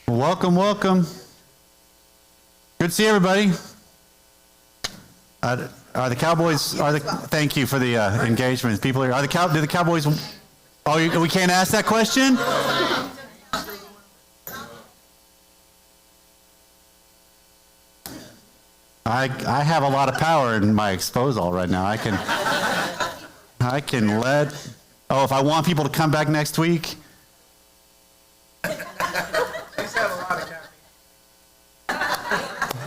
Welcome, welcome. Good to see everybody. Are the Cowboys? Thank you for the engagement. People are do the Cowboys? Oh, we can't ask that question. I have a lot of power in my exposal right now. I can let. Oh, if I want people to come back next week.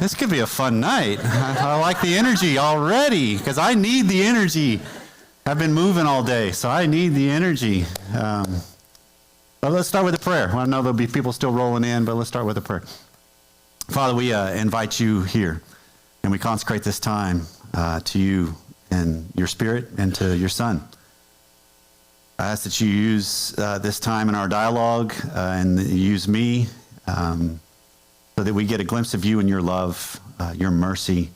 This could be a fun night. I like the energy already because I need the energy. I've been moving all day, so I need the energy. But let's start with a prayer. I know there'll be people still rolling in, but let's start with a prayer. Father, we invite you here, and we consecrate this time to you and your Spirit and to your Son. I ask that you use this time in our dialogue and use me so that we get a glimpse of you and your love, your mercy,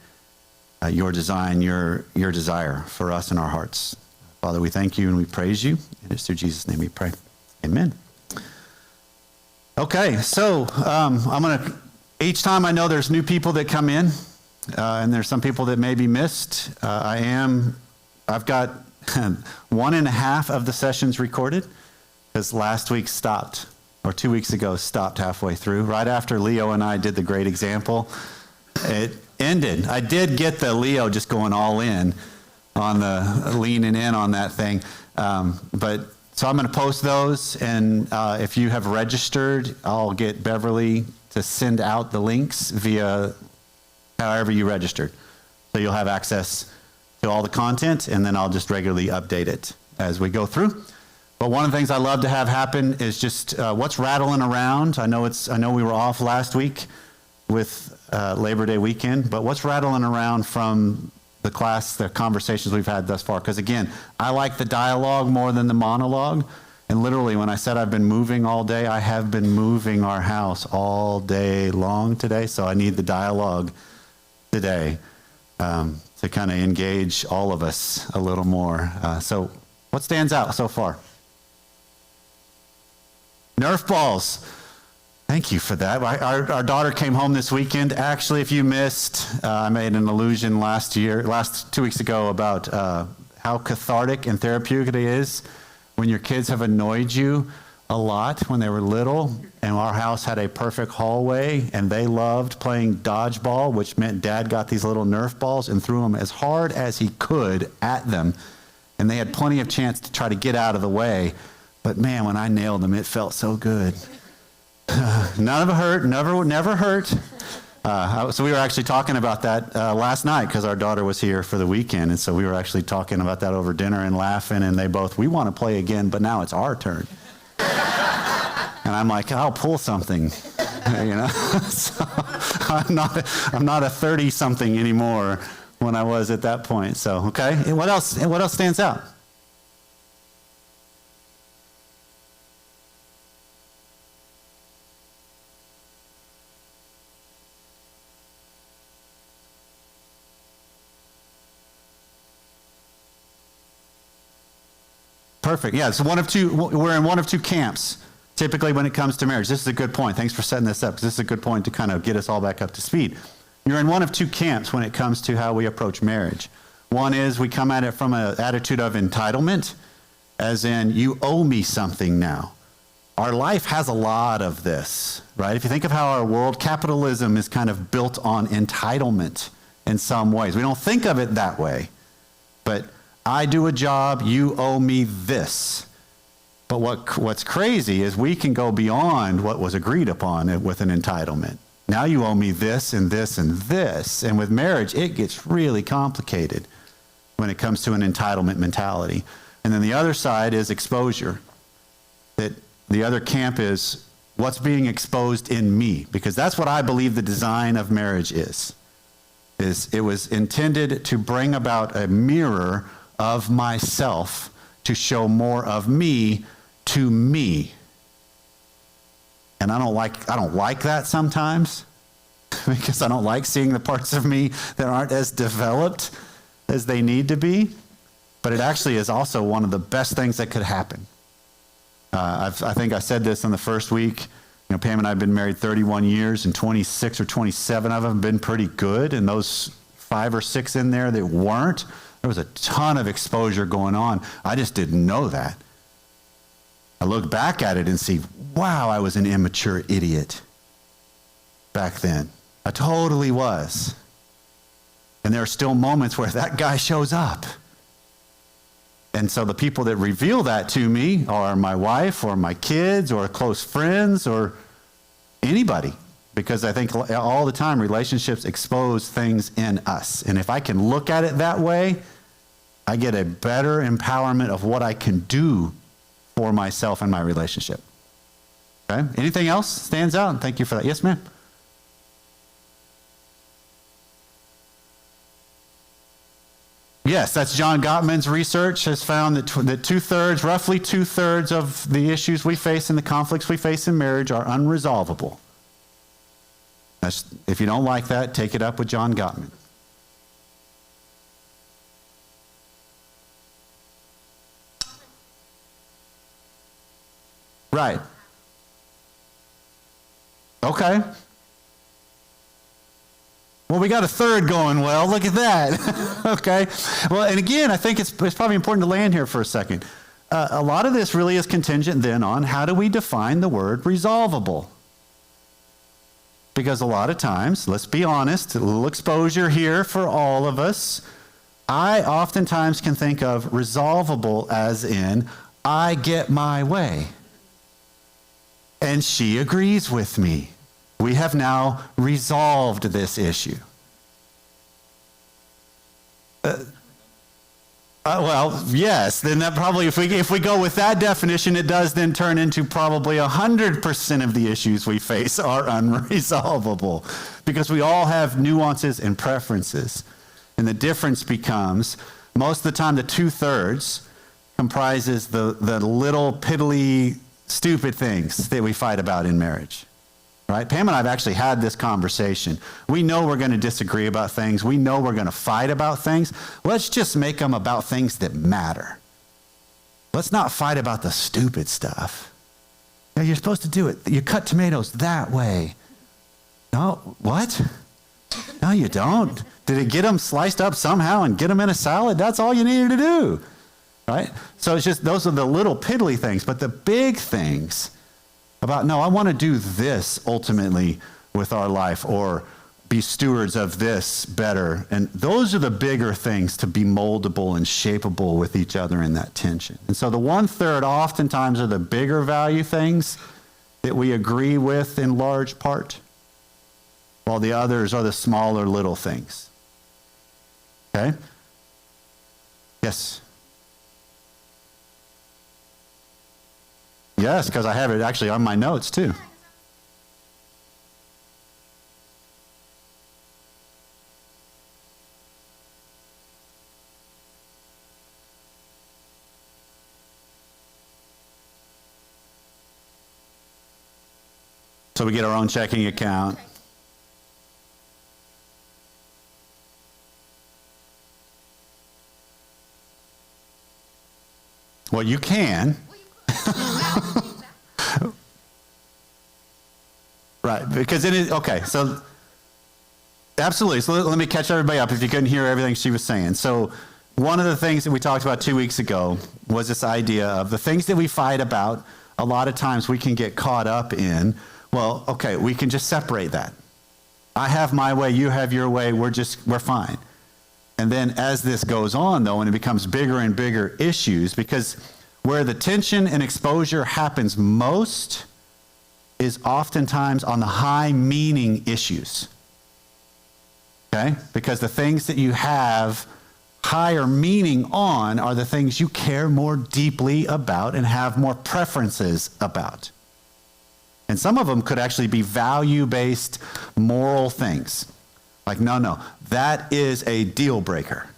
your design, your desire for us in our hearts. Father, we thank you and we praise you. And it's through Jesus' name we pray. Amen. Okay, so I'm going to, each time I know there's new people that come in, and there's some people that may be missed. I've got 1.5 of the sessions recorded because last week stopped. Or 2 weeks ago, stopped halfway through. Right after Leo and I did the great example, it ended. I did get the Leo just going all in on the leaning in on that thing. So I'm going to post those, and if you have registered, I'll get Beverly to send out the links via however you registered. So you'll have access to all the content, and then I'll just regularly update it as we go through. But one of the things I love to have happen is just what's rattling around. I know we were off last week with Labor Day weekend, but what's rattling around from the class, the conversations we've had thus far? Because again, I like the dialogue more than the monologue. And literally, when I said I've been moving all day, I have been moving our house all day long today. So I need the dialogue today to kind of engage all of us a little more. So what stands out so far? Nerf balls. Thank you for that. Our daughter came home this weekend. Actually, if you missed, I made an allusion last 2 weeks ago about how cathartic and therapeutic it is when your kids have annoyed you a lot when they were little, and our house had a perfect hallway, and they loved playing dodgeball, which meant Dad got these little Nerf balls and threw them as hard as he could at them, and they had plenty of chance to try to get out of the way. But man, when I nailed them, it felt so good. None of it hurt, never hurt. So we were actually talking about that last night because our daughter was here for the weekend. And so we were actually talking about that over dinner and laughing. And we want to play again, but now it's our turn. And I'm like, I'll pull something, So I'm not a 30-something anymore when I was at that point. So, okay. And what else stands out? Perfect. Yeah, so we're in one of two camps, typically when it comes to marriage. This is a good point. Thanks for setting this up, because this is a good point to kind of get us all back up to speed. You're in one of two camps when it comes to how we approach marriage. One is we come at it from an attitude of entitlement, as in, you owe me something now. Our life has a lot of this, right? If you think of how our world, capitalism is kind of built on entitlement in some ways. We don't think of it that way, but I do a job, you owe me this. But what's crazy is we can go beyond what was agreed upon with an entitlement. Now you owe me this and this and this. And with marriage, it gets really complicated when it comes to an entitlement mentality. And then the other side is exposure. That the other camp is what's being exposed in me, because that's what I believe the design of marriage is it was intended to bring about a mirror of myself to show more of me to me. And I don't like that sometimes because I don't like seeing the parts of me that aren't as developed as they need to be. But it actually is also one of the best things that could happen. I think I said this in the first week. Pam and I have been married 31 years, and 26 or 27 of them have been pretty good. And those 5 or 6 in there that weren't, there was a ton of exposure going on. I just didn't know that. I look back at it and see, wow, I was an immature idiot back then. I totally was. And there are still moments where that guy shows up. And so the people that reveal that to me are my wife or my kids or close friends or anybody. Because I think all the time relationships expose things in us. And if I can look at it that way, I get a better empowerment of what I can do for myself and my relationship. Okay? Anything else stands out? Thank you for that. Yes, ma'am? Yes, that's John Gottman's research has found that roughly two-thirds of the issues we face and the conflicts we face in marriage are unresolvable. If you don't like that, take it up with John Gottman. Right. Okay. Well, we got a third going well. Look at that. Okay. Well, and again, I think it's probably important to land here for a second. A lot of this really is contingent then on how do we define the word resolvable? Because a lot of times, let's be honest, a little exposure here for all of us. I oftentimes can think of resolvable as in, I get my way. And she agrees with me. We have now resolved this issue. Well, yes, then that probably, if we go with that definition, it does then turn into probably 100% of the issues we face are unresolvable because we all have nuances and preferences. And the difference becomes, most of the time, the 2/3 comprises the little piddly, stupid things that we fight about in marriage. Right? Pam and I have actually had this conversation. We know we're going to disagree about things. We know we're going to fight about things. Let's just make them about things that matter. Let's not fight about the stupid stuff. Yeah, you're supposed to do it. You cut tomatoes that way. No, what? No, you don't. Did it get them sliced up somehow and get them in a salad? That's all you needed to do. Right? So it's just, those are the little piddly things. But the big things about, no, I want to do this ultimately with our life or be stewards of this better. And those are the bigger things to be moldable and shapeable with each other in that tension. And so the 1/3 oftentimes are the bigger value things that we agree with in large part, while the others are the smaller little things. Okay? Yes? Yes, because I have it actually on my notes too. So we get our own checking account. Well, you can. Right, because it is, okay, so absolutely. So let me catch everybody up if you couldn't hear everything she was saying. So one of the things that we talked about 2 weeks ago was this idea of the things that we fight about, a lot of times we can get caught up in, well, okay, we can just separate that. I have my way, you have your way, we're fine. And then as this goes on, though, and it becomes bigger and bigger issues, because where the tension and exposure happens most is oftentimes on the high meaning issues. Okay? Because the things that you have higher meaning on are the things you care more deeply about and have more preferences about. And some of them could actually be value-based moral things. Like, no, that is a deal breaker.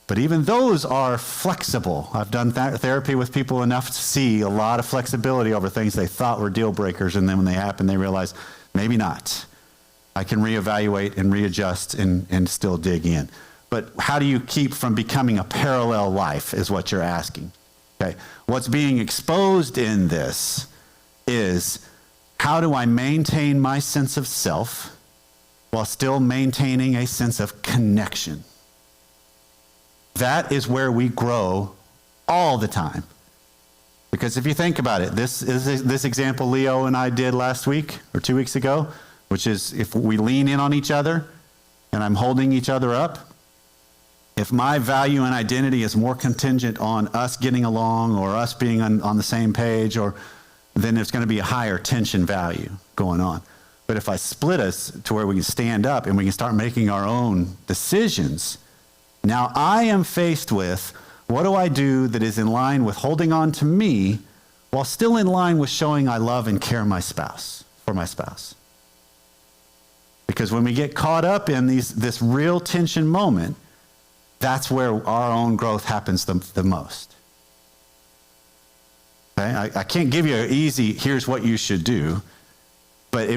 But even those are flexible. I've done therapy with people enough to see a lot of flexibility over things they thought were deal breakers, and then when they happen, they realize, maybe not. I can reevaluate and readjust and still dig in. But how do you keep from becoming a parallel life is what you're asking. Okay. What's being exposed in this is, how do I maintain my sense of self while still maintaining a sense of connection? That is where we grow all the time. Because if you think about it, this example Leo and I did last week or 2 weeks ago, which is if we lean in on each other and I'm holding each other up, if my value and identity is more contingent on us getting along or us being on the same page, then there's going to be a higher tension value going on. But if I split us to where we can stand up and we can start making our own decisions, now I am faced with, what do I do that is in line with holding on to me while still in line with showing I love and care for my spouse? Because when we get caught up in this real tension moment, that's where our own growth happens the most. Okay? I can't give you an easy, here's what you should do, but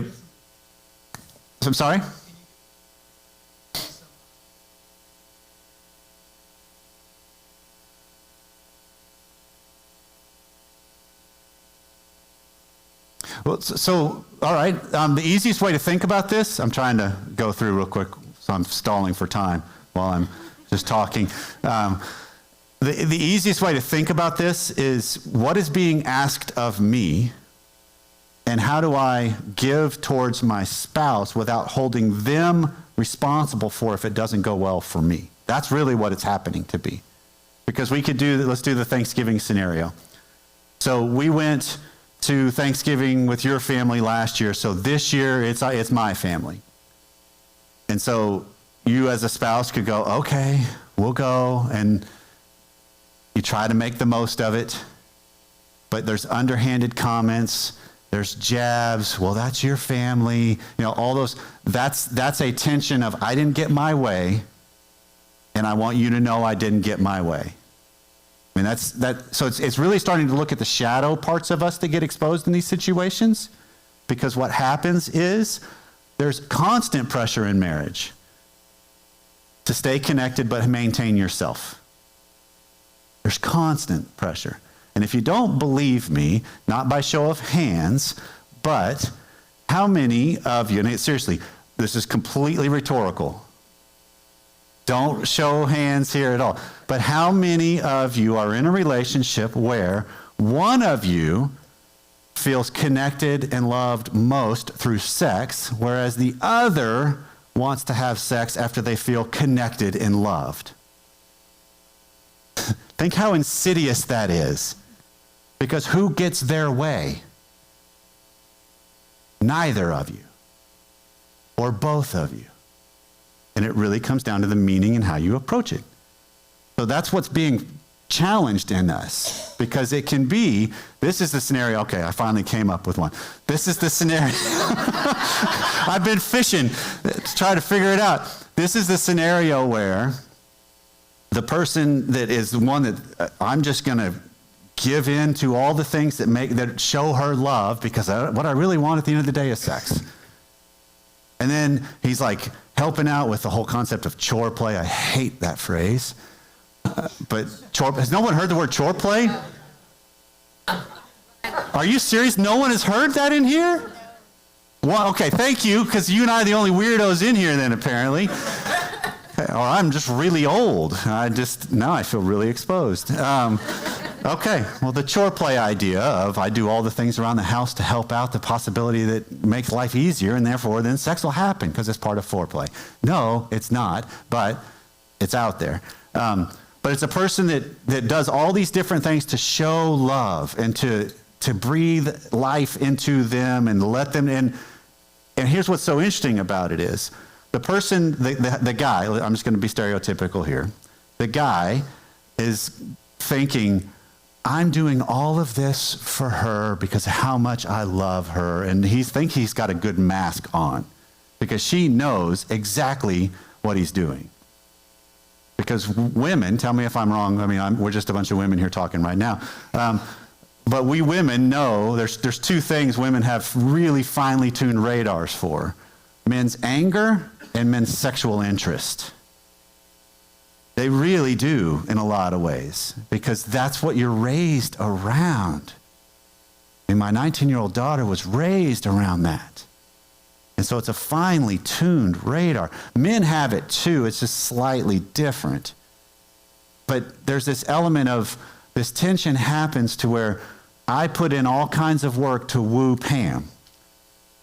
I'm sorry? Well, so all right. The easiest way to think about this, I'm trying to go through real quick, so I'm stalling for time while I'm just talking. The easiest way to think about this is, what is being asked of me, and how do I give towards my spouse without holding them responsible for if it doesn't go well for me? That's really what it's happening to be. Because let's do the Thanksgiving scenario. So we went to Thanksgiving with your family last year, so this year it's my family. And so you as a spouse could go, okay, we'll go, and you try to make the most of it, but there's underhanded comments, there's jabs, well, that's your family, all those, that's a tension of, I didn't get my way, and I want you to know I didn't get my way. I mean, so it's really starting to look at the shadow parts of us that get exposed in these situations, because what happens is there's constant pressure in marriage to stay connected but maintain yourself. There's constant pressure. And if you don't believe me, not by show of hands, but how many of you, and seriously, this is completely rhetorical. Don't show hands here at all. But how many of you are in a relationship where one of you feels connected and loved most through sex, whereas the other wants to have sex after they feel connected and loved? Think how insidious that is. Because who gets their way? Neither of you. Or both of you. And it really comes down to the meaning and how you approach it. So that's what's being challenged in us. Because it can be, this is the scenario, okay, I finally came up with one. This is the scenario. I've been fishing to try to figure it out. This is the scenario where the person that is the one that I'm just going to give in to all the things that show her love, because what I really want at the end of the day is sex. And then he's like helping out with the whole concept of chore play. I hate that phrase. But has no one heard the word chore play? Are you serious? No one has heard that in here? Well, okay, thank you, because you and I are the only weirdos in here then, apparently. Or I'm just really old. Now I feel really exposed. Okay, well, the chore play idea of I do all the things around the house to help out the possibility that makes life easier, and therefore then sex will happen because it's part of foreplay. No, it's not, but it's out there. But it's a person that does all these different things to show love and to breathe life into them and let them in. And here's what's so interesting about it is, the person, the guy, I'm just going to be stereotypical here. The guy is thinking, I'm doing all of this for her because of how much I love her. And he's got a good mask on because she knows exactly what he's doing. Because women, tell me if I'm wrong, I mean, we're just a bunch of women here talking right now. But we women know there's two things women have really finely tuned radars for: men's anger and men's sexual interest. They really do in a lot of ways, because that's what you're raised around. And my 19-year-old daughter was raised around that. And so it's a finely tuned radar. Men have it too, it's just slightly different. But there's this element of this tension happens to where I put in all kinds of work to woo Pam.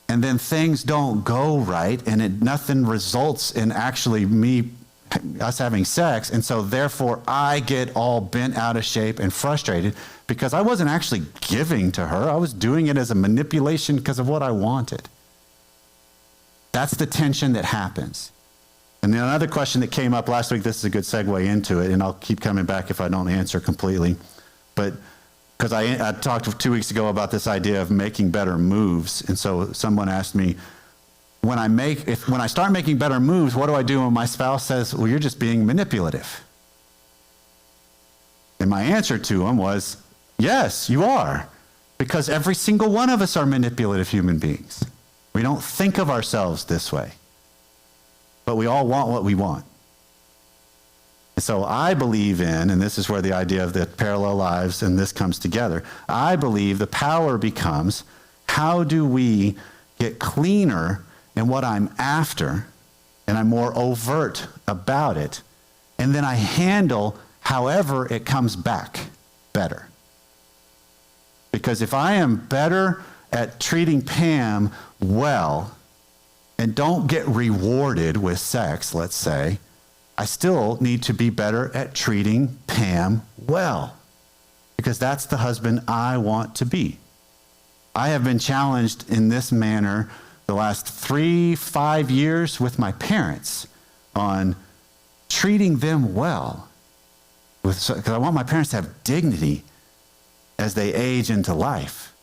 And then things don't go right, and nothing results in actually us having sex. And so therefore I get all bent out of shape and frustrated because I wasn't actually giving to her. I was doing it as a manipulation because of what I wanted. That's the tension that happens. And then another question that came up last week, this is a good segue into it, and I'll keep coming back if I don't answer completely. But because I talked 2 weeks ago about this idea of making better moves. And so someone asked me, when I start making better moves, what do I do when my spouse says, well, you're just being manipulative? And my answer to him was, yes, you are. Because every single one of us are manipulative human beings. We don't think of ourselves this way. But we all want what we want. And so I believe in, and this is where the idea of the parallel lives and this comes together, I believe the power becomes, how do we get cleaner in what I'm after, and I'm more overt about it, and then I handle however it comes back better. Because if I am better at treating Pam well, and don't get rewarded with sex, let's say, I still need to be better at treating Pam well, because that's the husband I want to be. I have been challenged in this manner the last 3-5 years with my parents on treating them well, because I want my parents to have dignity as they age into life.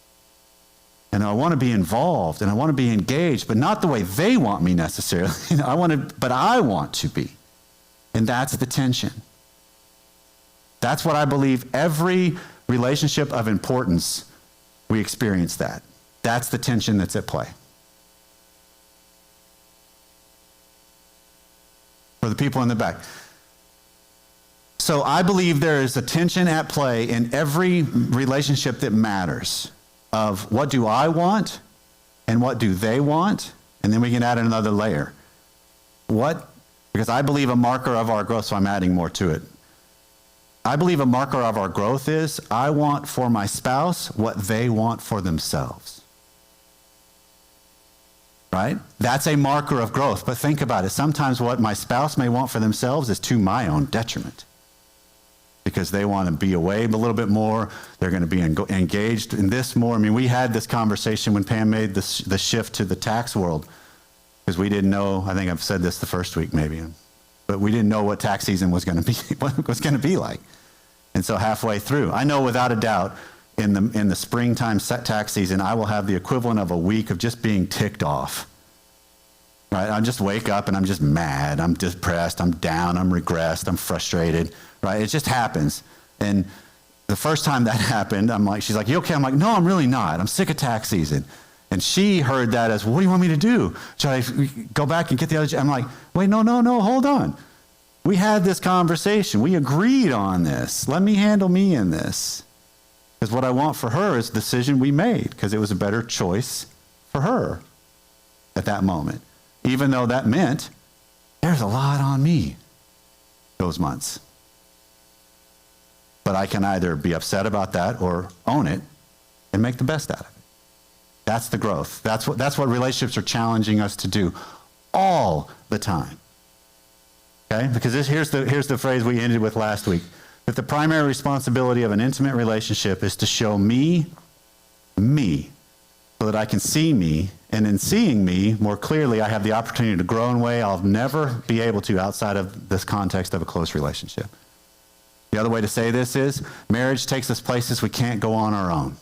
And I want to be involved and I want to be engaged, but not the way they want me necessarily. But I want to be. And that's the tension. That's what I believe every relationship of importance, we experience that. That's the tension that's at play. For the people in the back. So I believe there is a tension at play in every relationship that matters of what do I want and what do they want, and then we can add another layer. Because I believe a marker of our growth, so I'm adding more to it. I believe a marker of our growth is I want for my spouse what they want for themselves. Right? That's a marker of growth. But think about it. Sometimes what my spouse may want for themselves is to my own detriment. Because they want to be away a little bit more. They're going to be engaged in this more. I mean, we had this conversation when Pam made the shift to the tax world. Because we didn't know, I think I've said this the first week maybe, but we didn't know what tax season was going to be, what was going to be like. And so halfway through, I know without a doubt, in the springtime tax season, I will have the equivalent of a week of just being ticked off. Right? I just wake up and I'm just mad, I'm depressed, I'm down, I'm regressed, I'm frustrated. Right? It just happens. And the first time that happened, she's like, you okay? I'm like, no, I'm really not. I'm sick of tax season. And she heard that as, what do you want me to do? Should I go back and get the other job? I'm like, wait, no, hold on. We had this conversation. We agreed on this. Let me handle me in this. Because what I want for her is the decision we made, because it was a better choice for her at that moment. Even though that meant there's a lot on me those months. But I can either be upset about that or own it and make the best out of it. That's the growth. That's what relationships are challenging us to do all the time. Okay? Because here's the phrase we ended with last week. That the primary responsibility of an intimate relationship is to show me, so that I can see me, and in seeing me more clearly, I have the opportunity to grow in a way I'll never be able to outside of this context of a close relationship. The other way to say this is, marriage takes us places we can't go on our own.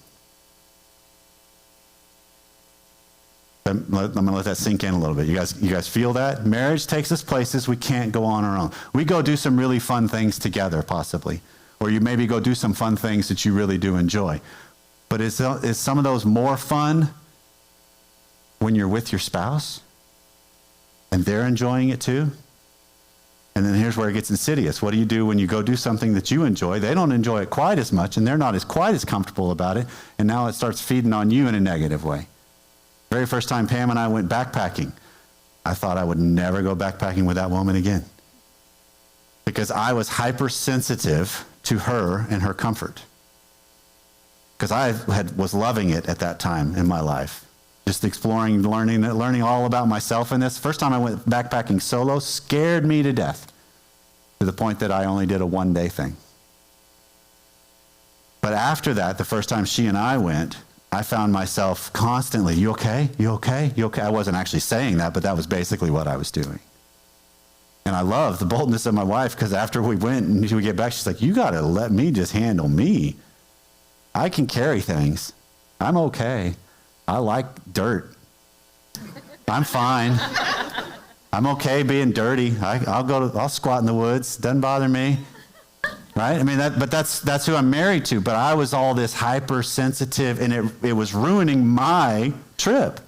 I'm going to let that sink in a little bit. You guys feel that? Marriage takes us places we can't go on our own. We go do some really fun things together, possibly. Or you maybe go do some fun things that you really do enjoy. But is some of those more fun when you're with your spouse? And they're enjoying it too? And then here's where it gets insidious. What do you do when you go do something that you enjoy? They don't enjoy it quite as much, and they're not quite as comfortable about it, and now it starts feeding on you in a negative way. Very first time Pam and I went backpacking, I thought I would never go backpacking with that woman again, because I was hypersensitive to her and her comfort, because I was loving it at that time in my life. Just exploring, learning all about myself in this. First time I went backpacking solo scared me to death, to the point that I only did a one-day thing. But after that, the first time she and I went, I found myself constantly, you okay? You okay? You okay? I wasn't actually saying that, but that was basically what I was doing. And I love the boldness of my wife, because after we went and we get back, she's like, you got to let me just handle me. I can carry things. I'm okay. I like dirt. I'm fine. I'm okay being dirty. I'll squat in the woods. Doesn't bother me. Right? I mean, that's who I'm married to. But I was all this hypersensitive, and it was ruining my trip.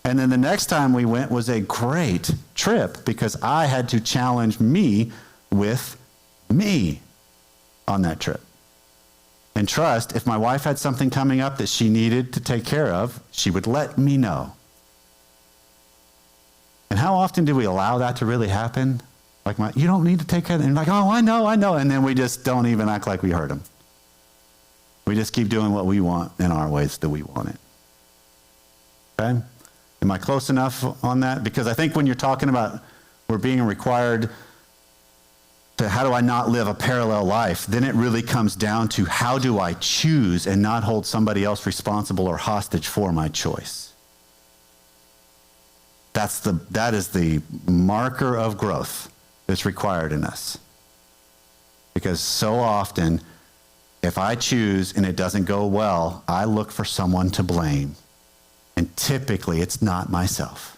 And then the next time we went was a great trip, because I had to challenge me with me on that trip. And trust, if my wife had something coming up that she needed to take care of, she would let me know. And how often do we allow that to really happen? Like, you don't need to take care of it. And like, oh, I know. And then we just don't even act like we heard them. We just keep doing what we want in our ways that we want it. Okay? Am I close enough on that? Because I think when you're talking about we're being required to how do I not live a parallel life, then it really comes down to how do I choose and not hold somebody else responsible or hostage for my choice. That is the marker of growth that's required in us. Because so often, if I choose and it doesn't go well, I look for someone to blame. And typically, it's not myself.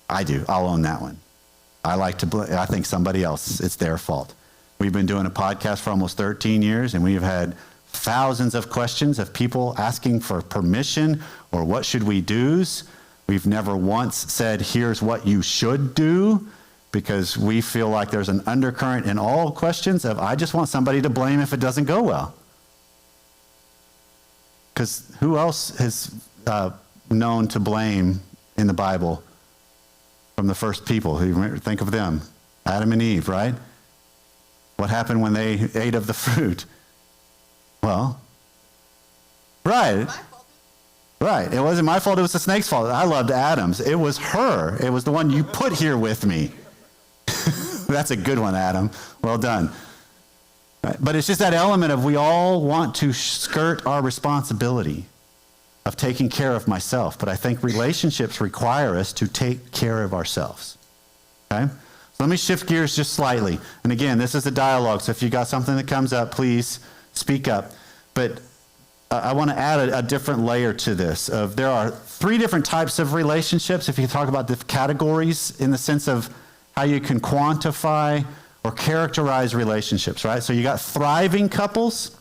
I do. I'll own that one. I think somebody else, it's their fault. We've been doing a podcast for almost 13 years, and we've had thousands of questions of people asking for permission or what should we do. We've never once said, here's what you should do, because we feel like there's an undercurrent in all questions of, I just want somebody to blame if it doesn't go well. Because who else is known to blame in the Bible from the first people? Think of them, Adam and Eve, right? What happened when they ate of the fruit? Well, right. Right. It wasn't my fault. It was the snake's fault. I loved Adam's. It was her. It was the one you put here with me. That's a good one, Adam. Well done. Right. But it's just that element of we all want to skirt our responsibility of taking care of myself. But I think relationships require us to take care of ourselves. Okay? So let me shift gears just slightly. And again, this is a dialogue. So if you got something that comes up, please speak up. But I want to add a different layer to this. There are 3 different types of relationships, if you talk about the categories in the sense of how you can quantify or characterize relationships, right? So you got thriving couples.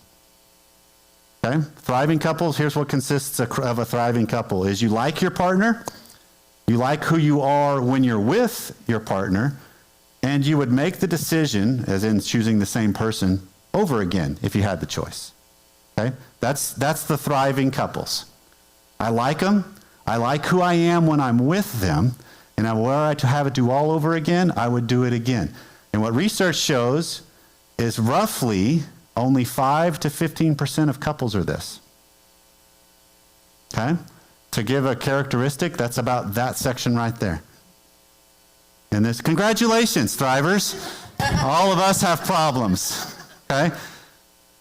Okay? Thriving couples, here's what consists of a thriving couple, is you like your partner, you like who you are when you're with your partner, and you would make the decision, as in choosing the same person, over again if you had the choice. Okay? That's the thriving couples. I like them. I like who I am when I'm with them. And were I to have it do all over again, I would do it again. And what research shows is roughly only 5 to 15% of couples are this. Okay? To give a characteristic, that's about that section right there. And this, congratulations, thrivers. All of us have problems. Okay?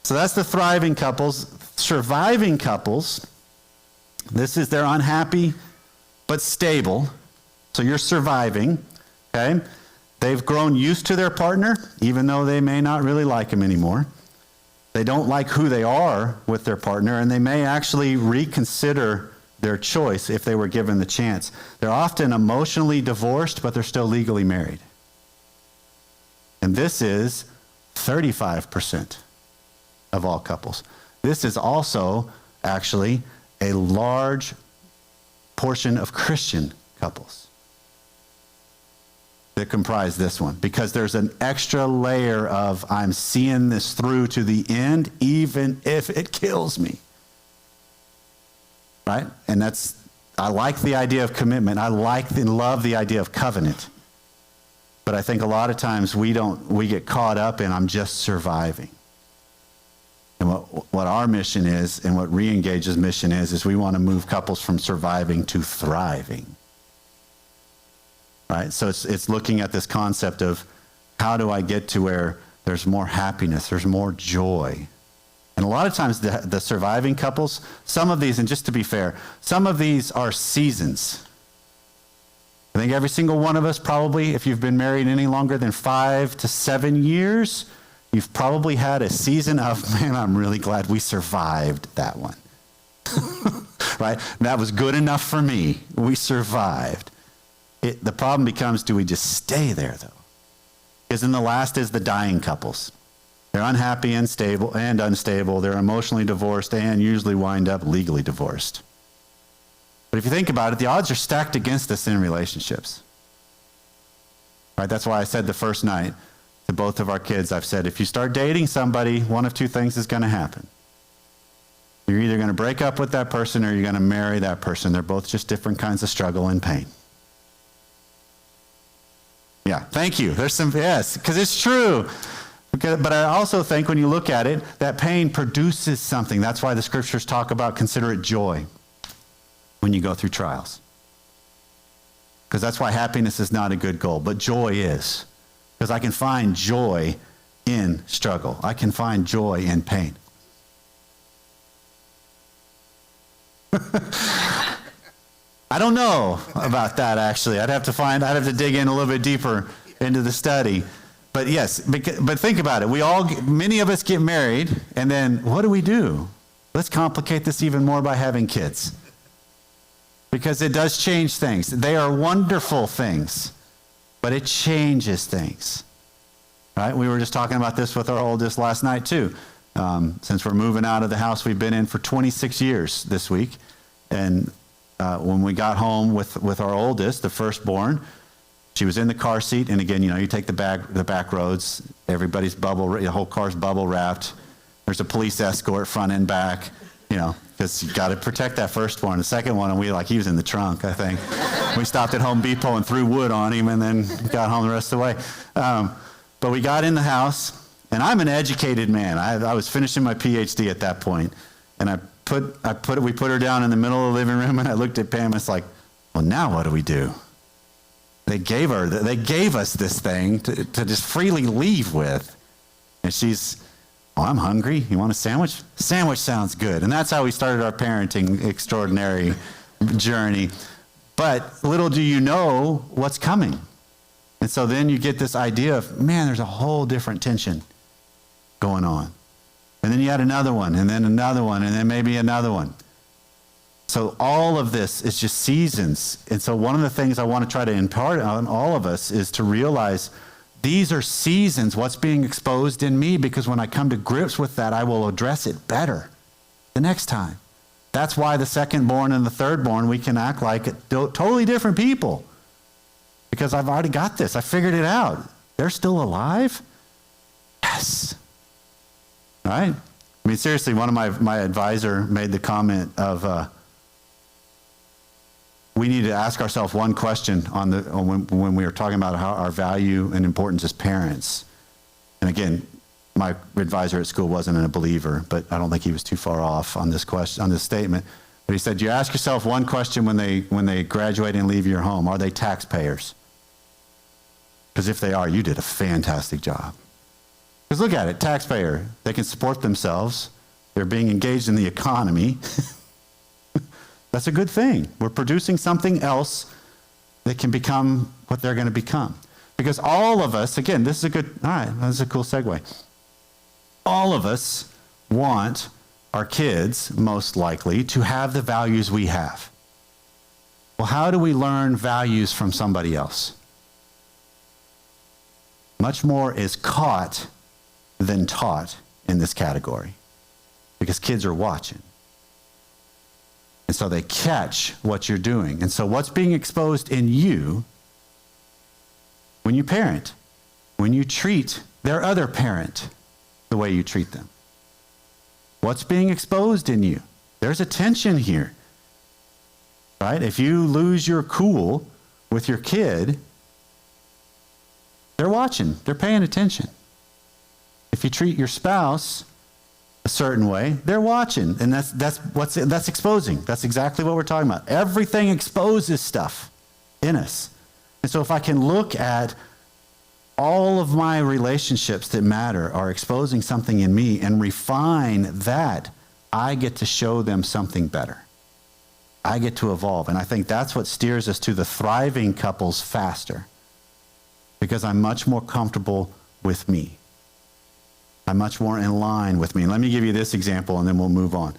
So that's the thriving couples. Surviving couples, this is they're unhappy but stable. So you're surviving, okay? They've grown used to their partner, even though they may not really like him anymore. They don't like who they are with their partner, and they may actually reconsider their choice if they were given the chance. They're often emotionally divorced, but they're still legally married. And this is 35% of all couples. This is also actually a large portion of Christian couples. that comprise this one, because there's an extra layer of I'm seeing this through to the end, even if it kills me. Right? And I like the idea of commitment. I like and love the idea of covenant. But I think a lot of times we get caught up in I'm just surviving. And what our mission is, and what Re-Engage's mission is we want to move couples from surviving to thriving. Right? So it's looking at this concept of how do I get to where there's more happiness, there's more joy. And a lot of times the surviving couples, some of these, and just to be fair, some of these are seasons. I think every single one of us probably, if you've been married any longer than 5 to 7 years, you've probably had a season of, man, I'm really glad we survived that one. Right? That was good enough for me. We survived. The problem becomes, do we just stay there, though? Because then the last is the dying couples. They're unhappy and unstable. They're emotionally divorced and usually wind up legally divorced. But if you think about it, the odds are stacked against us in relationships. Right? That's why I said the first night to both of our kids, I've said, if you start dating somebody, one of two things is going to happen. You're either going to break up with that person or you're going to marry that person. They're both just different kinds of struggle and pain. Yeah, thank you. There's some, yes, because it's true. But I also think when you look at it, that pain produces something. That's why the scriptures talk about consider it joy when you go through trials. Because that's why happiness is not a good goal, but joy is. Because I can find joy in struggle. I can find joy in pain. I don't know about that, actually. I'd have to dig in a little bit deeper into the study. But yes, but think about it. Many of us get married, and then what do? Let's complicate this even more by having kids. Because it does change things. They are wonderful things, but it changes things. Right? We were just talking about this with our oldest last night, too. Since we're moving out of the house we've been in for 26 years this week. And when we got home with our oldest, the firstborn, she was in the car seat, and again, you take the back roads. Everybody's the whole car's bubble wrapped. There's a police escort front and back, because you got to protect that firstborn. The second one, and he was in the trunk, I think. We stopped at Home Depot and threw wood on him, and then got home the rest of the way. But we got in the house, and I'm an educated man. I was finishing my PhD at that point, and we put her down in the middle of the living room, and I looked at Pam, and it's like, well, now what do we do? They gave us this thing to just freely leave with. And she's, I'm hungry. You want a sandwich? Sandwich sounds good. And that's how we started our parenting extraordinary journey. But little do you know what's coming. And so then you get this idea of, man, there's a whole different tension going on. And then you had another one, and then another one, and then maybe another one. So all of this is just seasons. And so one of the things I want to try to impart on all of us is to realize these are seasons, what's being exposed in me, because when I come to grips with that, I will address it better the next time. That's why the second-born and the third-born, we can act like totally different people. Because I've already got this. I figured it out. They're still alive? Yes. All right? I mean, seriously, one of my advisor made the comment of, we need to ask ourselves one question when we are talking about how our value and importance as parents. And again, my advisor at school wasn't a believer, but I don't think he was too far off on this question, on this statement. But he said, you ask yourself one question when they graduate and leave your home: are they taxpayers? Because if they are, you did a fantastic job. Because look at it, taxpayer, they can support themselves. They're being engaged in the economy. That's a good thing. We're producing something else that can become what they're going to become. Because all of us, again, this is a cool segue. All of us want our kids, most likely, to have the values we have. Well, how do we learn values from somebody else? Much more is caught than taught in this category. Because kids are watching. And so they catch what you're doing. And so what's being exposed in you, when you parent, when you treat their other parent the way you treat them. What's being exposed in you? There's a tension here, right? If you lose your cool with your kid, they're watching, they're paying attention. If you treat your spouse a certain way, they're watching, and that's exposing. That's exactly what we're talking about. Everything exposes stuff in us. And so if I can look at all of my relationships that matter are exposing something in me and refine that, I get to show them something better. I get to evolve. And I think that's what steers us to the thriving couples faster, because I'm much more comfortable with me. I'm much more in line with me. Let me give you this example and then we'll move on.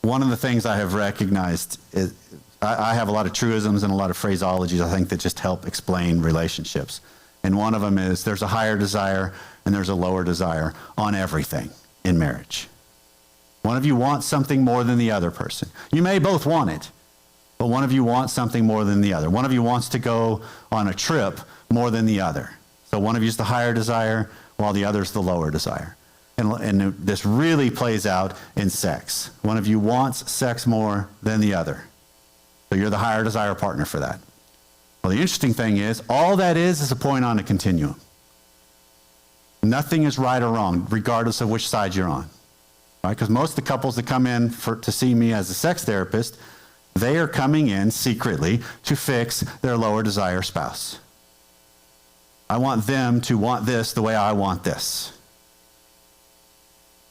One of the things I have recognized is I have a lot of truisms and a lot of phraseologies, I think, that just help explain relationships. And one of them is there's a higher desire and there's a lower desire on everything in marriage. One of you wants something more than the other person. You may both want it, but one of you wants something more than the other. One of you wants to go on a trip more than the other. So one of you is the higher desire while the other is the lower desire. And this really plays out in sex. One of you wants sex more than the other. So you're the higher desire partner for that. Well, the interesting thing is, all that is a point on a continuum. Nothing is right or wrong, regardless of which side you're on. Right? Because most of the couples that come in to see me as a sex therapist, they are coming in secretly to fix their lower desire spouse. I want them to want this the way I want this.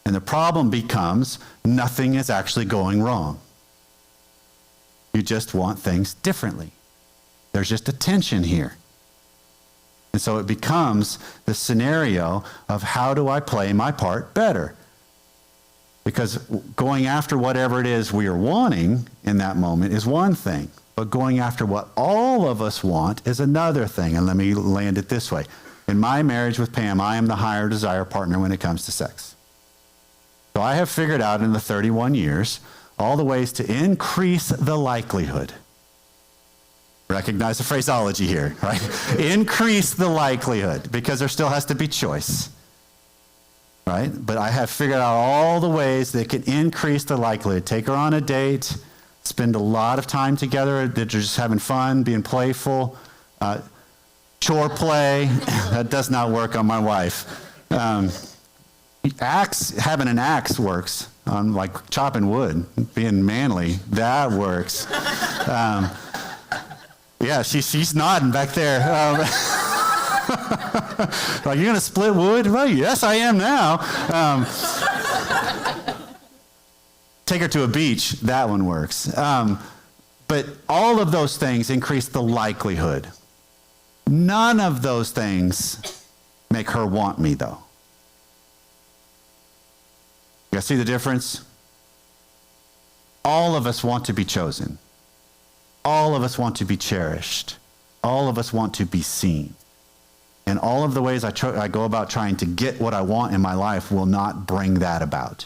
And the problem becomes nothing is actually going wrong. You just want things differently. There's just a tension here. And so it becomes the scenario of how do I play my part better? Because going after whatever it is we are wanting in that moment is one thing, but going after what all of us want is another thing. And let me land it this way. In my marriage with Pam, I am the higher desire partner when it comes to sex. So I have figured out in the 31 years all the ways to increase the likelihood. Recognize the phraseology here, right? Increase the likelihood, because there still has to be choice, right? But I have figured out all the ways that can increase the likelihood. Take her on a date, spend a lot of time together, that you're just having fun, being playful, chore play. That does not work on my wife. Having an axe works. On like chopping wood, being manly, that works. Yeah, she's nodding back there. Like, you're gonna split wood? Well, yes, I am now. Take her to a beach, that one works. But all of those things increase the likelihood. None of those things make her want me, though. You guys see the difference? All of us want to be chosen. All of us want to be cherished. All of us want to be seen. And all of the ways I go about trying to get what I want in my life will not bring that about.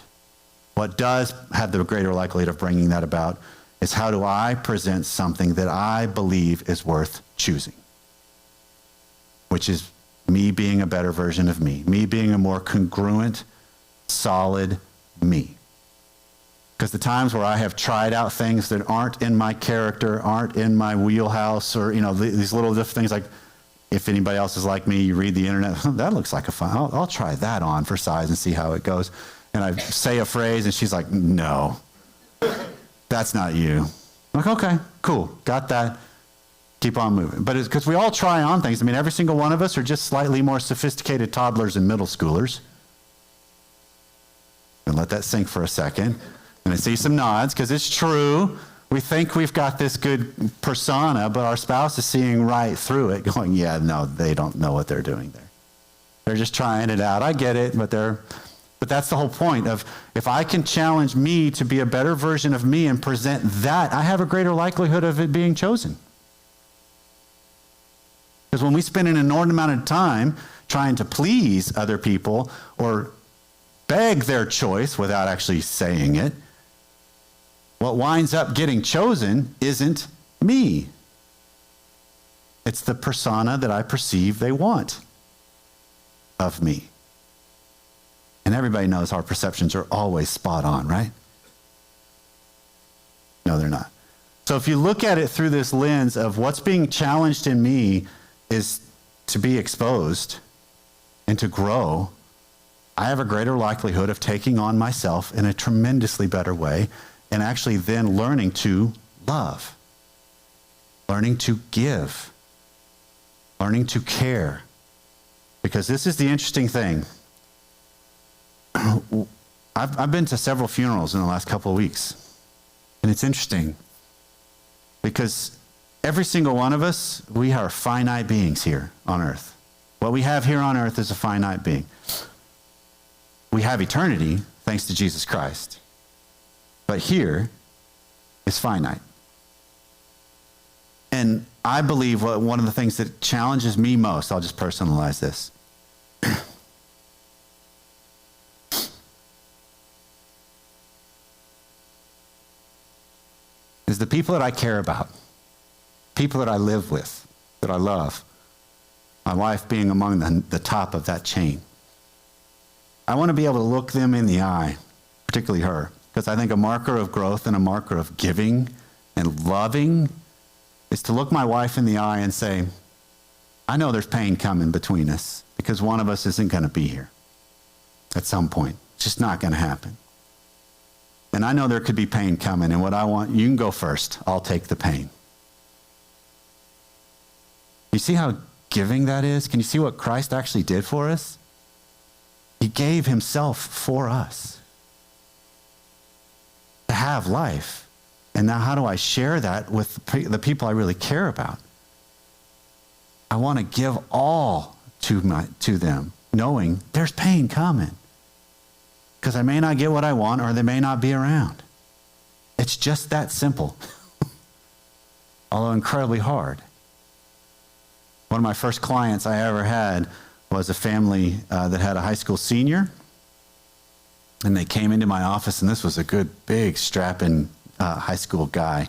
What does have the greater likelihood of bringing that about is how do I present something that I believe is worth choosing, which is me being a better version of me being a more congruent, solid me. Because the times where I have tried out things that aren't in my character, aren't in my wheelhouse, or these little different things, like if anybody else is like me, you read the internet, that looks like a fun, I'll try that on for size and see how it goes. And I say a phrase and she's like, no, that's not you. I'm like, okay, cool, got that. Keep on moving. But it's because we all try on things. I mean, every single one of us are just slightly more sophisticated toddlers and middle schoolers. And let that sink for a second. And I see some nods, because it's true. We think we've got this good persona, but our spouse is seeing right through it, going, yeah, no, they don't know what they're doing there. They're just trying it out. I get it, but that's the whole point of, if I can challenge me to be a better version of me and present that, I have a greater likelihood of it being chosen. Because when we spend an inordinate amount of time trying to please other people or beg their choice without actually saying it, what winds up getting chosen isn't me. It's the persona that I perceive they want of me. And everybody knows our perceptions are always spot on, right? No, they're not. So if you look at it through this lens of what's being challenged in me is to be exposed and to grow, I have a greater likelihood of taking on myself in a tremendously better way and actually then learning to love, learning to give, learning to care. Because this is the interesting thing. I've been to several funerals in the last couple of weeks. And it's interesting because every single one of us, we are finite beings here on earth. What we have here on earth is a finite being. We have eternity thanks to Jesus Christ. But here is finite. And I believe one of the things that challenges me most, I'll just personalize this, is the people that I care about, people that I live with, that I love, my wife being among the top of that chain. I want to be able to look them in the eye, particularly her, because I think a marker of growth and a marker of giving and loving is to look my wife in the eye and say, I know there's pain coming between us because one of us isn't going to be here at some point. It's just not going to happen. And I know there could be pain coming, and what I want, you can go first. I'll take the pain. You see how giving that is? Can you see what Christ actually did for us? He gave himself for us to have life. And now how do I share that with the people I really care about? I want to give all to them, knowing there's pain coming. Because I may not get what I want, or they may not be around. It's just that simple. Although incredibly hard. One of my first clients I ever had was a family that had a high school senior. And they came into my office, and this was a good, big, strapping high school guy.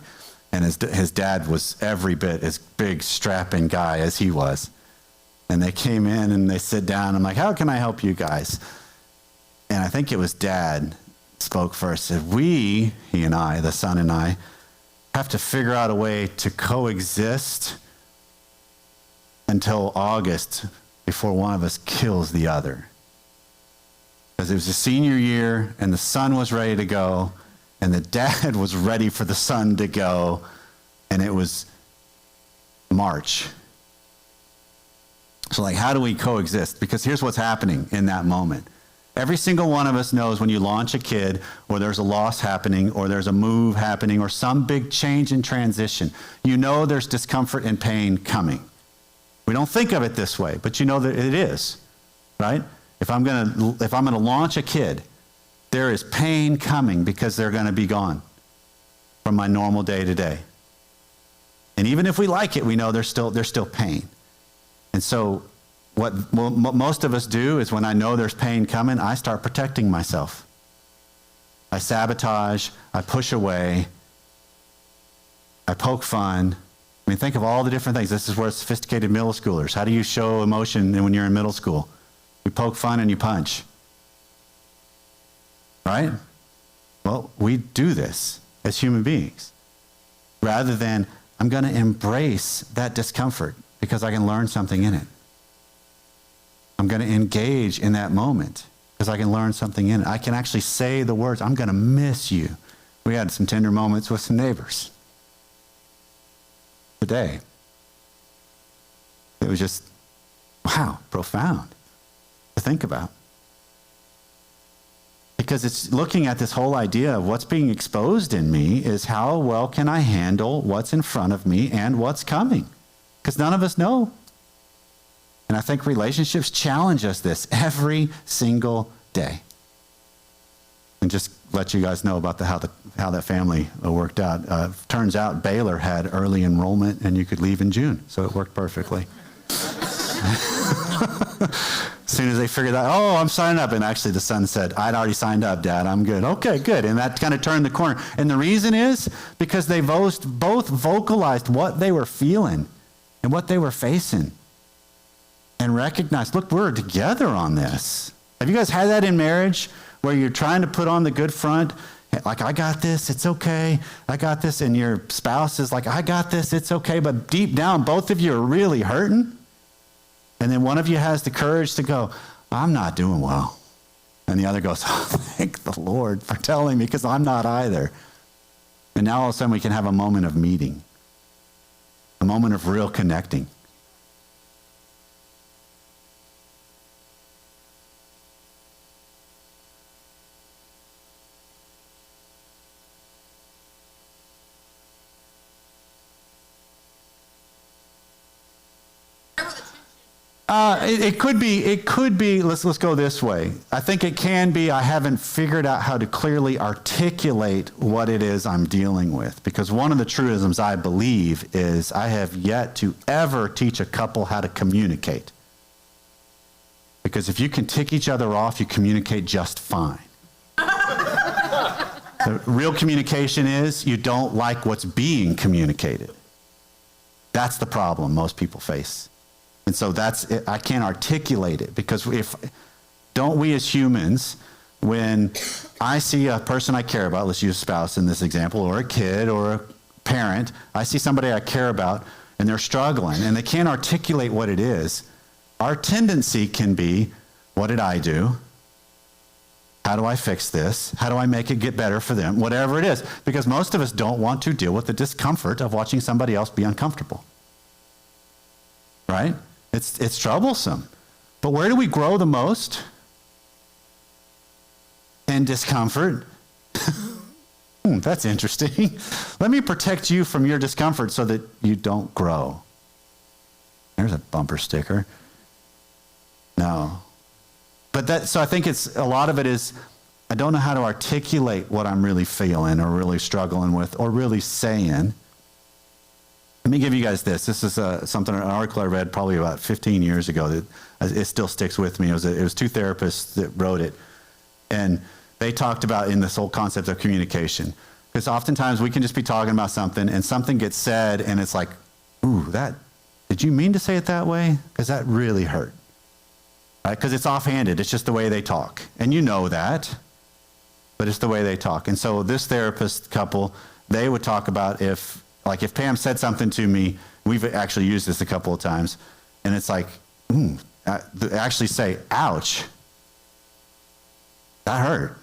And his dad was every bit as big, strapping guy as he was. And they came in, and they sit down. I'm like, how can I help you guys? And I think it was Dad spoke first. Said, he and I, the son and I, have to figure out a way to coexist until August before one of us kills the other. Because it was the senior year, and the son was ready to go, and the dad was ready for the son to go, and it was March. So how do we coexist? Because here's what's happening in that moment. Every single one of us knows when you launch a kid, or there's a loss happening, or there's a move happening, or some big change and transition, you know there's discomfort and pain coming. We don't think of it this way, but you know that it is, right? If I'm gonna launch a kid, there is pain coming because they're gonna be gone from my normal day to day. And even if we like it, we know there's still pain. And so what most of us do is when I know there's pain coming, I start protecting myself. I sabotage, I push away, I poke fun. I mean, think of all the different things. This is where sophisticated middle schoolers, how do you show emotion when you're in middle school? You poke fun and you punch. Right? Well, we do this as human beings. Rather than, I'm going to embrace that discomfort because I can learn something in it. I'm going to engage in that moment because I can learn something in it. I can actually say the words, I'm going to miss you. We had some tender moments with some neighbors today. It was just, wow, profound to think about. Because it's looking at this whole idea of what's being exposed in me is how well can I handle what's in front of me and what's coming? Because none of us know. And I think relationships challenge us this every single day. And just let you guys know about how that family worked out. Turns out Baylor had early enrollment and you could leave in June. So it worked perfectly. As soon as they figured out, oh, I'm signing up. And actually the son said, I'd already signed up, Dad. I'm good. Okay, good. And that kind of turned the corner. And the reason is because they both vocalized what they were feeling. and what they were facing and recognize, look, we're together on this. Have you guys had that in marriage where you're trying to put on the good front? Like, I got this, it's okay. I got this. And your spouse is like, I got this, it's okay. But deep down, both of you are really hurting. And then one of you has the courage to go, I'm not doing well. And the other goes, oh, thank the Lord for telling me, because I'm not either. And now all of a sudden we can have a moment of meeting, a moment of real connecting. It could be, let's go this way. I think it can be, I haven't figured out how to clearly articulate what it is I'm dealing with. Because one of the truisms I believe is I have yet to ever teach a couple how to communicate. Because if you can tick each other off, you communicate just fine. The real communication is you don't like what's being communicated. That's the problem most people face. And so that's it. I can't articulate it, because don't we as humans, when I see a person I care about, let's use a spouse in this example, or a kid or a parent, I see somebody I care about and they're struggling and they can't articulate what it is, our tendency can be, what did I do? How do I fix this? How do I make it get better for them? Whatever it is, because most of us don't want to deal with the discomfort of watching somebody else be uncomfortable. Right? It's troublesome. But where do we grow the most? In discomfort. That's interesting. Let me protect you from your discomfort so that you don't grow. There's a bumper sticker. No. But so I think a lot of it is, I don't know how to articulate what I'm really feeling or really struggling with or really saying. Let me give you guys this. This is an article I read probably about 15 years ago that it still sticks with me. It was two therapists that wrote it. And they talked about in this whole concept of communication. Because oftentimes we can just be talking about something and something gets said and it's like, ooh, did you mean to say it that way? Because that really hurt. Right? Because it's offhanded. It's just the way they talk. And you know that. But it's the way they talk. And so this therapist couple, they would talk about if Pam said something to me, we've actually used this a couple of times, and it's like, actually say, ouch. That hurt.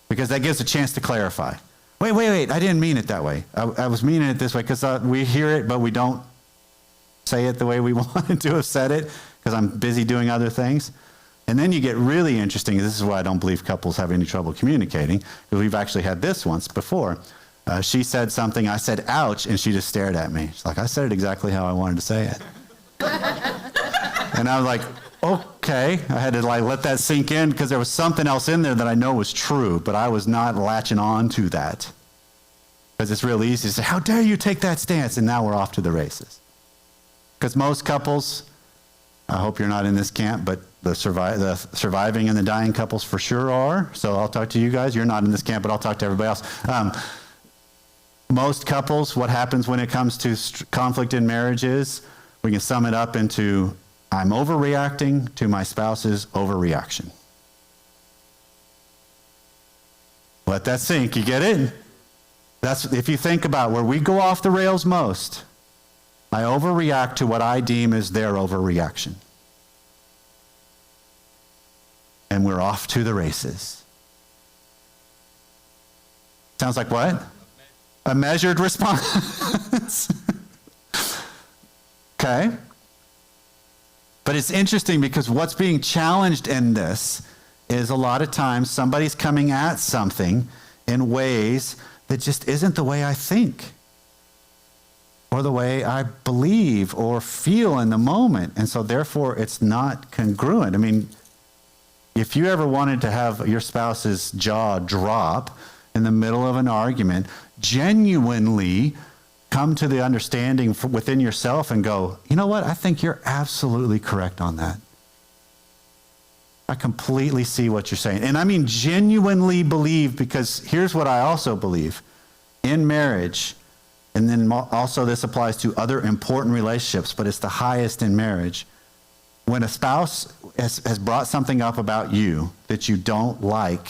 Because that gives a chance to clarify. Wait, I didn't mean it that way. I was meaning it this way, because we hear it, but we don't say it the way we wanted to have said it, because I'm busy doing other things. And then you get really interesting. This is why I don't believe couples have any trouble communicating, because we've actually had this once before. She said something, I said, ouch, and she just stared at me. She's like, I said it exactly how I wanted to say it. And I was like, okay. I had to let that sink in, because there was something else in there that I know was true, but I was not latching on to that. Because it's real easy to say, how dare you take that stance? And now we're off to the races. Because most couples, I hope you're not in this camp, but the surviving and the dying couples for sure are. So I'll talk to you guys. You're not in this camp, but I'll talk to everybody else. Most couples, what happens when it comes to conflict in marriage is, we can sum it up into, I'm overreacting to my spouse's overreaction. Let that sink. You get it? That's, if you think about where we go off the rails most, I overreact to what I deem as their overreaction. And we're off to the races. Sounds like what? A measured response. Okay. But it's interesting, because what's being challenged in this is a lot of times somebody's coming at something in ways that just isn't the way I think, or the way I believe or feel in the moment. And so therefore it's not congruent. I mean, if you ever wanted to have your spouse's jaw drop in the middle of an argument, genuinely come to the understanding within yourself and go, you know what? I think you're absolutely correct on that. I completely see what you're saying. And I mean genuinely believe, because here's what I also believe. In marriage, and then also this applies to other important relationships, but it's the highest in marriage. When a spouse has brought something up about you that you don't like,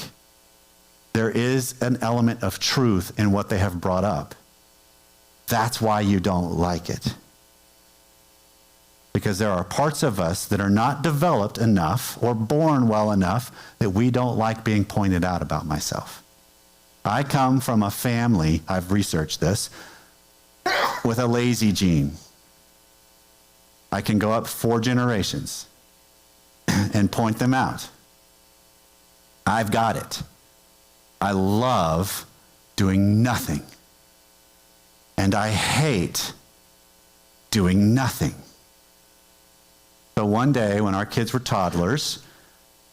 there is an element of truth in what they have brought up. That's why you don't like it. Because there are parts of us that are not developed enough or born well enough that we don't like being pointed out about myself. I come from a family, I've researched this, with a lazy gene. I can go up 4 generations and point them out. I've got it. I love doing nothing. And I hate doing nothing. So one day when our kids were toddlers,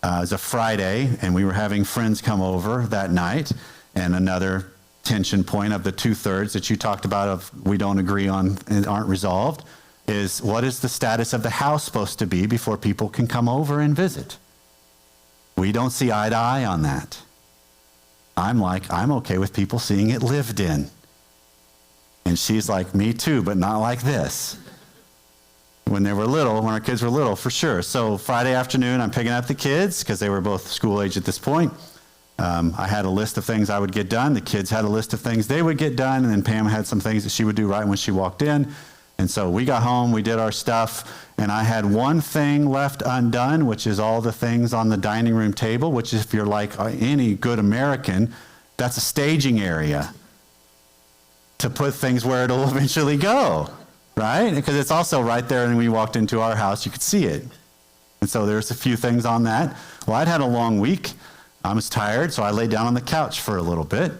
it was a Friday, and we were having friends come over that night, and another tension point of the 2/3 that you talked about of we don't agree on and aren't resolved is, what is the status of the house supposed to be before people can come over and visit? We don't see eye to eye on that. I'm okay with people seeing it lived in. And she's like, me too, but not like this. When our kids were little, for sure. So Friday afternoon, I'm picking up the kids because they were both school age at this point. I had a list of things I would get done. The kids had a list of things they would get done. And then Pam had some things that she would do right when she walked in. And so we got home, we did our stuff, and I had one thing left undone, which is all the things on the dining room table, which if you're like any good American, that's a staging area to put things where it'll eventually go, right? Because it's also right there, and when we walked into our house, you could see it. And so there's a few things on that. Well, I'd had a long week. I was tired, so I laid down on the couch for a little bit,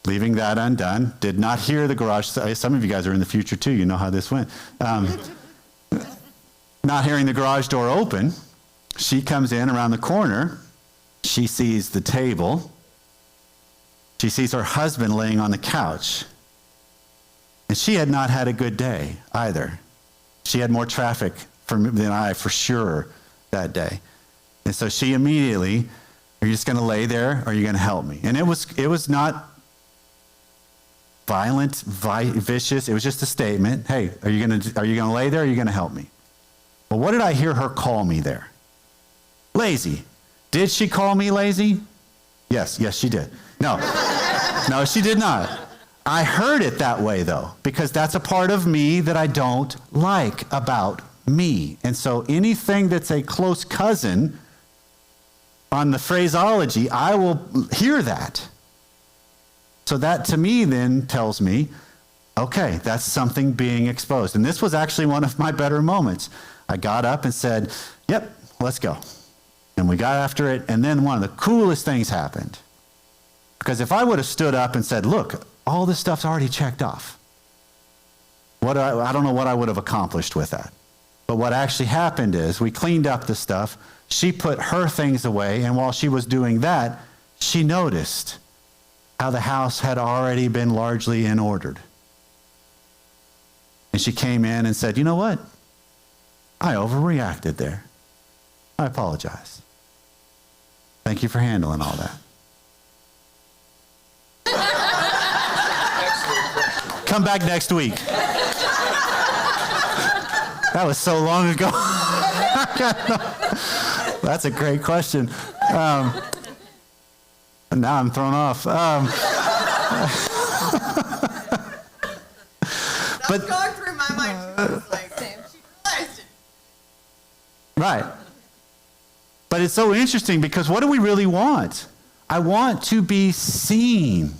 leaving that undone. Did not hear the garage. Some of you guys are in the future too. You know how this went. Not hearing the garage door open, she comes in around the corner. She sees the table. She sees her husband laying on the couch. And she had not had a good day either. She had more traffic than I, for sure, that day. And so she immediately, are you just going to lay there, or are you going to help me? And it was not violent, vicious. It was just a statement. Hey, are you going to lay there, or are you going to help me? Well, what did I hear her call me there? Lazy. Did she call me lazy? Yes, she did. No, she did not. I heard it that way, though, because that's a part of me that I don't like about me. And so anything that's a close cousin on the phraseology, I will hear that. So that to me then tells me, okay, that's something being exposed. And this was actually one of my better moments. I got up and said, yep, let's go. And we got after it, and then one of the coolest things happened. Because if I would have stood up and said, look, all this stuff's already checked off, I don't know what I would have accomplished with that. But what actually happened is we cleaned up the stuff. She put her things away, and while she was doing that, she noticed how the house had already been largely in order. And she came in and said, you know what? I overreacted there. I apologize. Thank you for handling all that. Come back next week. That was so long ago. That's a great question. Now I'm thrown off. That's going through my mind. She was like, Sam, she realized it. Right. But it's so interesting because what do we really want? I want to be seen.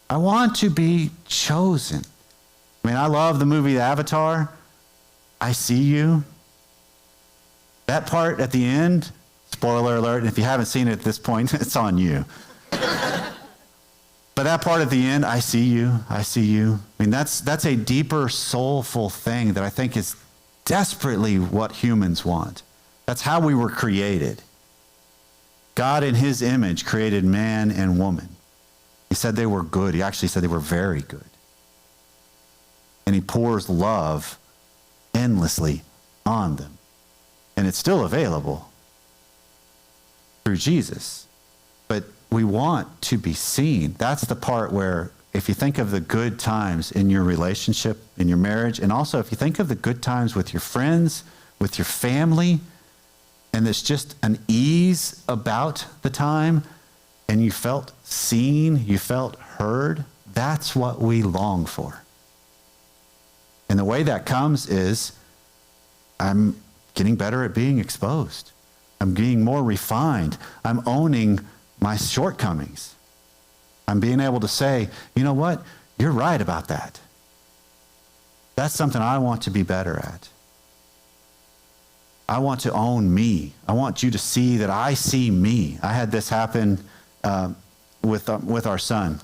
I want to be chosen. I mean, I love the movie Avatar. I see you. That part at the end, spoiler alert, if you haven't seen it at this point, it's on you. But that part at the end, I see you, I see you. I mean, that's a deeper, soulful thing that I think is desperately what humans want. That's how we were created. God in his image created man and woman. He said they were good. He actually said they were very good. And he pours love endlessly on them. And it's still available through Jesus. But we want to be seen. That's the part where if you think of the good times in your relationship, in your marriage, and also if you think of the good times with your friends, with your family, and there's just an ease about the time, and you felt seen, you felt heard, that's what we long for. And the way that comes is I'm getting better at being exposed. I'm being more refined. I'm owning my shortcomings. I'm being able to say, you know what? You're right about that. That's something I want to be better at. I want to own me. I want you to see that I see me. I had this happen with our son.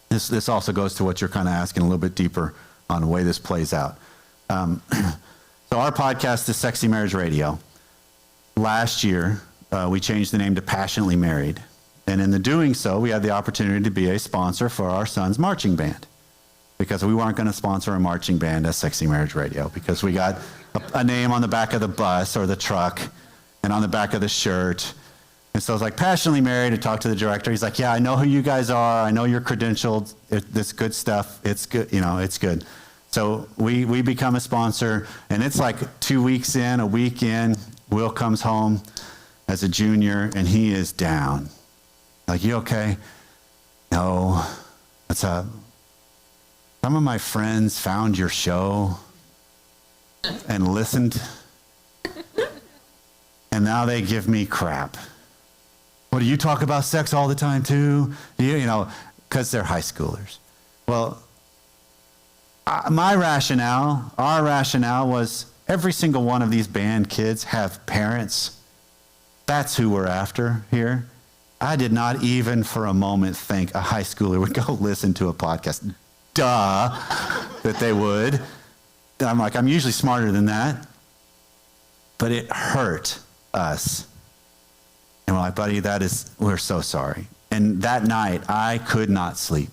This also goes to what you're kind of asking a little bit deeper on the way this plays out. So our podcast is Sexy Marriage Radio. Last year, we changed the name to Passionately Married. And in the doing so, we had the opportunity to be a sponsor for our son's marching band, because we weren't going to sponsor a marching band as Sexy Marriage Radio, because we got a name on the back of the bus or the truck and on the back of the shirt. And so I was like, Passionately Married. I talked to the director. He's like, yeah, I know who you guys are. I know you're credentialed. This good stuff. It's good. You know, it's good. So we become a sponsor, and it's like 2 weeks in, a week in, Will comes home as a junior, and he is down. Like, you okay? No. What's up? Some of my friends found your show and listened, and now they give me crap. What, do you talk about sex all the time too? You know, because they're high schoolers. Well, our rationale was every single one of these band kids have parents. That's who we're after here. I did not even for a moment think a high schooler would go listen to a podcast. Duh, that they would. I'm like, I'm usually smarter than that. But it hurt us. And we're like, buddy, we're so sorry. And that night, I could not sleep.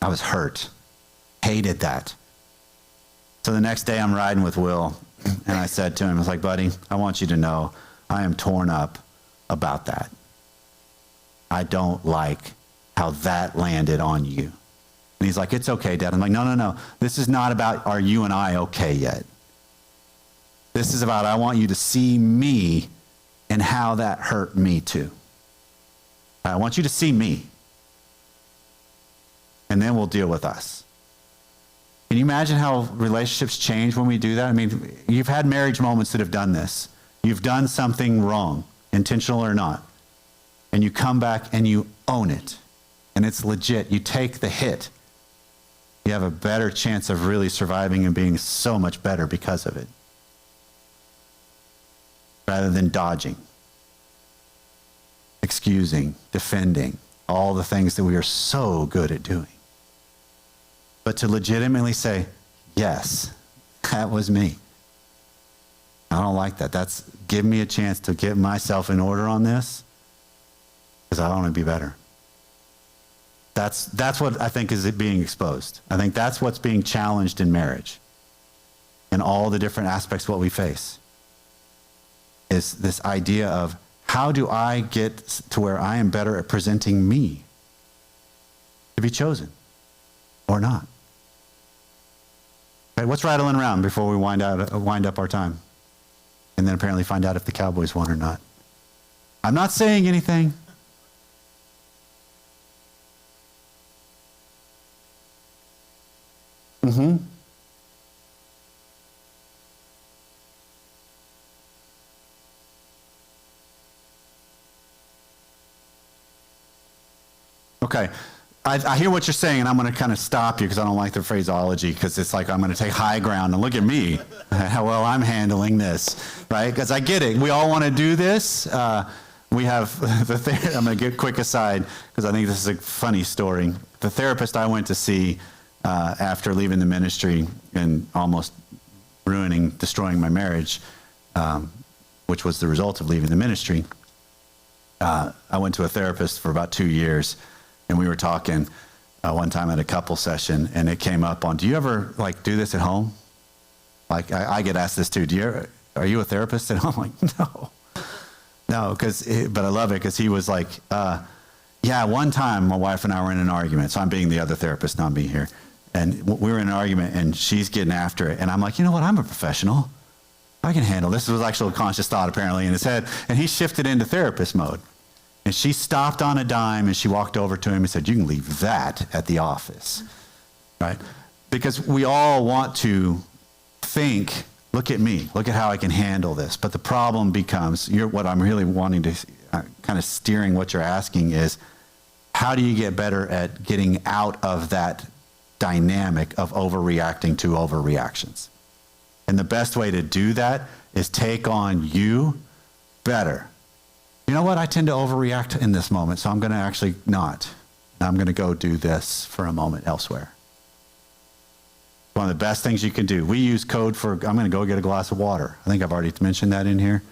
I was hurt. Hated that. So the next day I'm riding with Will, and I said to him, I was like, buddy, I want you to know I am torn up about that. I don't like how that landed on you. And he's like, it's okay, Dad. I'm like, no. This is not about are you and I okay yet. This is about I want you to see me and how that hurt me too. I want you to see me. And then we'll deal with us. Can you imagine how relationships change when we do that? I mean, you've had marriage moments that have done this. You've done something wrong, intentional or not. And you come back and you own it. And it's legit. You take the hit. You have a better chance of really surviving and being so much better because of it, rather than dodging, excusing, defending, all the things that we are so good at doing. But to legitimately say, yes, that was me. I don't like that. Give me a chance to get myself in order on this, because I want to be better. That's what I think is it being exposed. I think that's what's being challenged in marriage, and all the different aspects of what we face, is this idea of how do I get to where I am better at presenting me to be chosen or not? Okay, what's rattling around before we wind up our time? And then apparently find out if the Cowboys won or not. I'm not saying anything. Mm-hmm. Okay. I hear what you're saying, and I'm going to kind of stop you because I don't like the phraseology, because it's like I'm going to take high ground and look at me, how well I'm handling this, right? Because I get it. We all want to do this. We have I'm going to get quick aside because I think this is a funny story. The therapist I went to see after leaving the ministry and almost destroying my marriage, which was the result of leaving the ministry, I went to a therapist for about 2 years. And we were talking one time at a couple session, and it came up on, do you ever do this at home? Like I get asked this too. Are you a therapist at home? I'm like, no, but I love it because he was like, Yeah, one time my wife and I were in an argument. So I'm being the other therapist, not me here. And we were in an argument and she's getting after it. And I'm like, you know what? I'm a professional. I can handle this. This was actually a conscious thought apparently in his head. And he shifted into therapist mode. And she stopped on a dime and she walked over to him and said, you can leave that at the office, right? Because we all want to think, look at me, look at how I can handle this. But the problem becomes, what I'm really wanting to kind of steering what you're asking is, how do you get better at getting out of that dynamic of overreacting to overreactions? And the best way to do that is take on you better. You know what? I tend to overreact in this moment, so I'm going to actually not. I'm going to go do this for a moment elsewhere. One of the best things you can do. We use code for, I'm going to go get a glass of water. I think I've already mentioned that in here.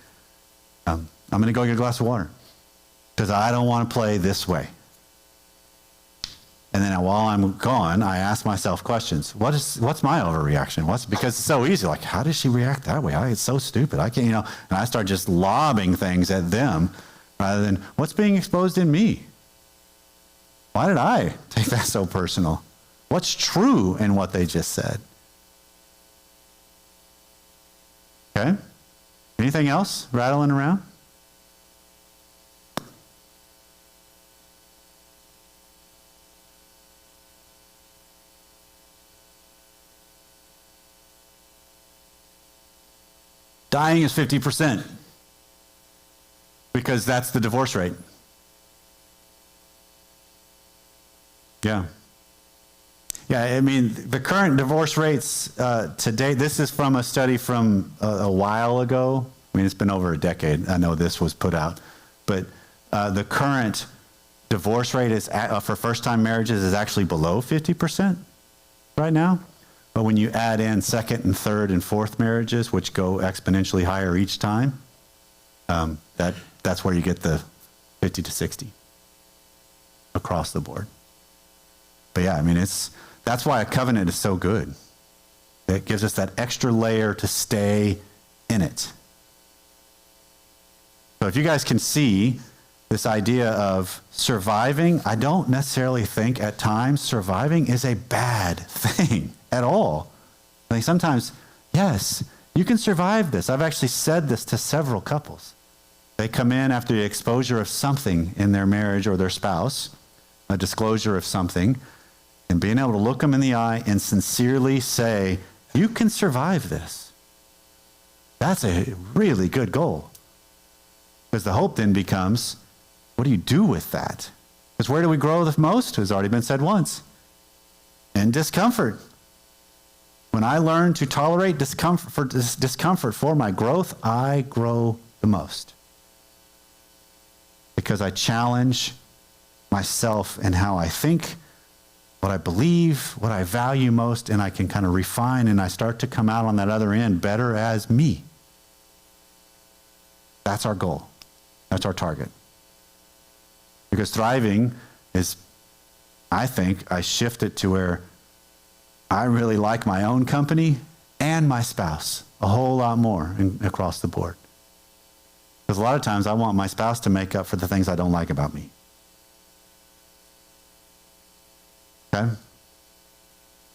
I'm going to go get a glass of water because I don't want to play this way. And then while I'm gone, I ask myself questions. What's my overreaction? Because it's so easy. Like, how does she react that way? It's so stupid. I can't, and I start just lobbing things at them rather than what's being exposed in me? Why did I take that so personal? What's true in what they just said? Okay? Anything else rattling around? Dying is 50% because that's the divorce rate. Yeah. Yeah, I mean, the current divorce rates today, this is from a study from a while ago. I mean, it's been over a decade. I know this was put out. But the current divorce rate is for first-time marriages is actually below 50% right now. But when you add in second and third and fourth marriages, which go exponentially higher each time, that's where you get the 50 to 60 across the board. But yeah, I mean, that's why a covenant is so good. It gives us that extra layer to stay in it. So if you guys can see this idea of surviving, I don't necessarily think at times surviving is a bad thing at all. I think sometimes, yes, you can survive this. I've actually said this to several couples. They come in after the exposure of something in their marriage or their spouse, a disclosure of something, and being able to look them in the eye and sincerely say, you can survive this. That's a really good goal. Because the hope then becomes, what do you do with that? Because where do we grow the most? It's already been said once. In discomfort. When I learn to tolerate discomfort for my growth, I grow the most. Because I challenge myself in how I think, what I believe, what I value most, and I can kind of refine and I start to come out on that other end better as me. That's our goal. That's our target. Because thriving is, I think, I shift it to where I really like my own company and my spouse a whole lot more across the board. Because a lot of times I want my spouse to make up for the things I don't like about me. Okay?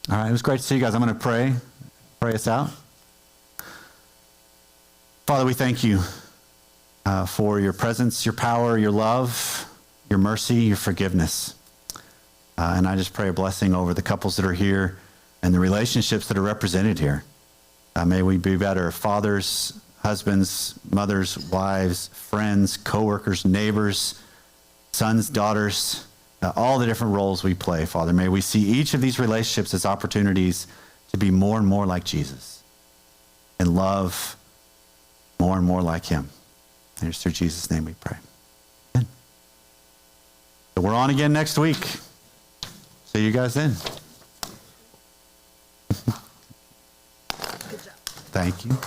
All right, it was great to see you guys. I'm going to pray us out. Father, we thank you for your presence, your power, your love, your mercy, your forgiveness. And I just pray a blessing over the couples that are here and the relationships that are represented here. May we be better fathers, husbands, mothers, wives, friends, coworkers, neighbors, sons, daughters, all the different roles we play, Father. May we see each of these relationships as opportunities to be more and more like Jesus and love more and more like him. And it's through Jesus' name we pray. Amen. So we're on again next week. See you guys then. Good job. Thank you.